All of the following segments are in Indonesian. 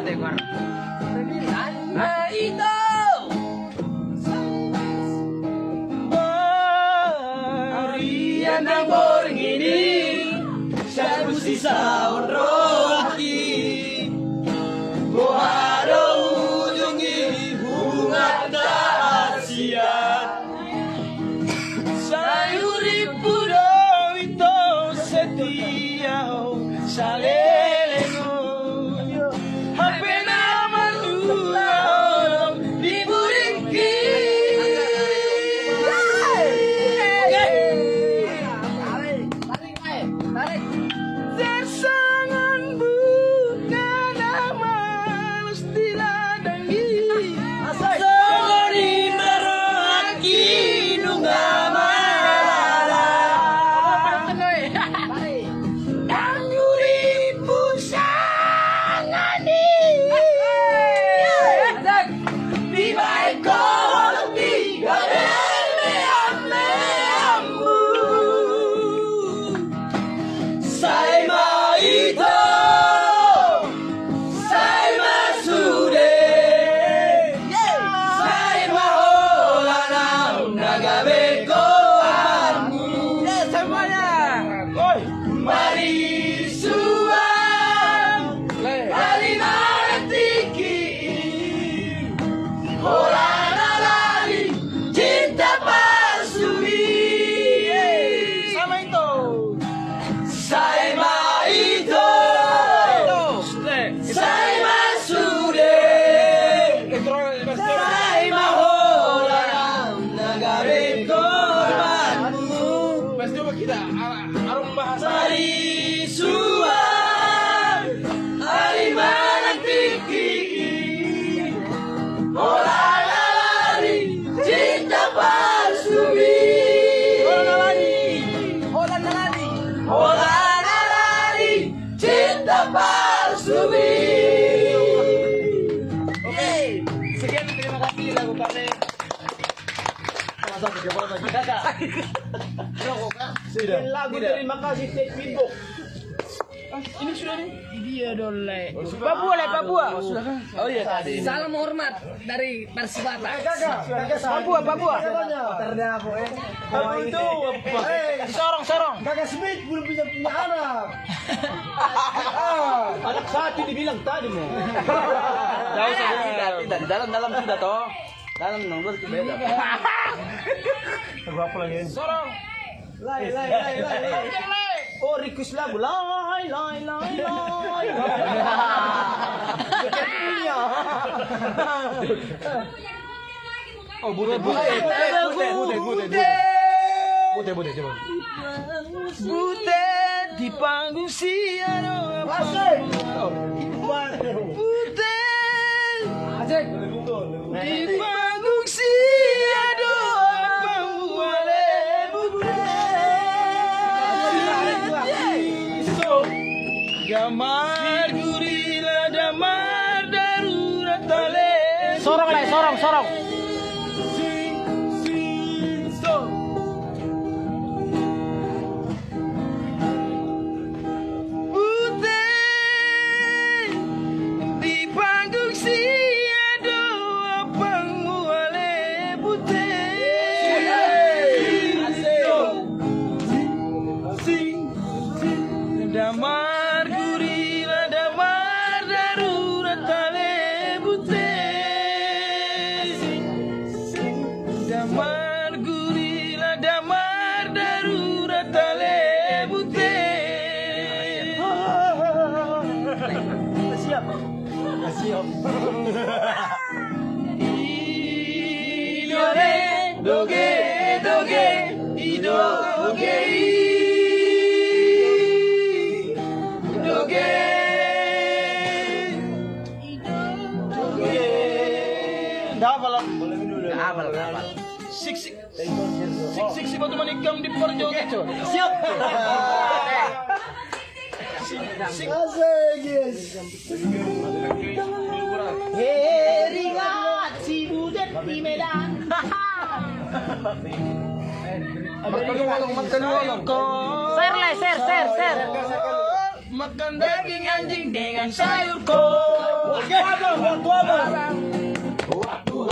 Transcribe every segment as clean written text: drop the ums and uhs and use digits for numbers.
tekor. Nah itu. Harian ang boring ini, siya sisa rohaki. Buharo ujung ini bunga Asia. Sayuri pudo ito setia salelego. Hape naman ulang diburiki. Tersangan bukan amal diladangi. Sangari maroaki nungama. Lagu terima kasih Tedbinbok. Ini sudah nih. Dia dole. Papua lah, Papua. Oh iya tadi. Salam hormat dari Versi Batak. Papua. Ternyata aku Itu sorong. Kakak Smith belum bisa punya anak. Anak satu dibilang tadi mau. Jauh saja. Tidak, di dalam sudah toh. Dalam nomor itu beda. Lagu apa lagi? Sorong. Lai. Oh, request lagu. Lai. Oh, bude coba. Bute di panggung siaro. Bute di panggung siaro. Damar gurila damar darurat tale. Sorong. Bute di panggung siado apang muale bute. Damar gurila damar darurat tale bute. Damar gurila damar darurat tale bute. Siap. Idore doge idoge Hafal. Sik si batu manikam di perjoget. Siap. Asik, yes. Heringat si budet di Medan. Makan uang kok. Share. Makan daging anjing dengan sayur kol. Waktu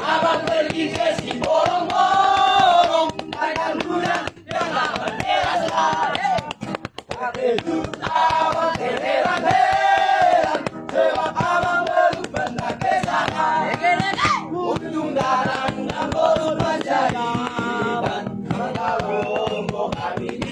abang pergi ke si borong-borong, akan bulan yang tak berdera. Itu abang terheran-heran, sebab abang belum pernah ke sana. Untung darang dan boros menjadi ban, mengalompok kami.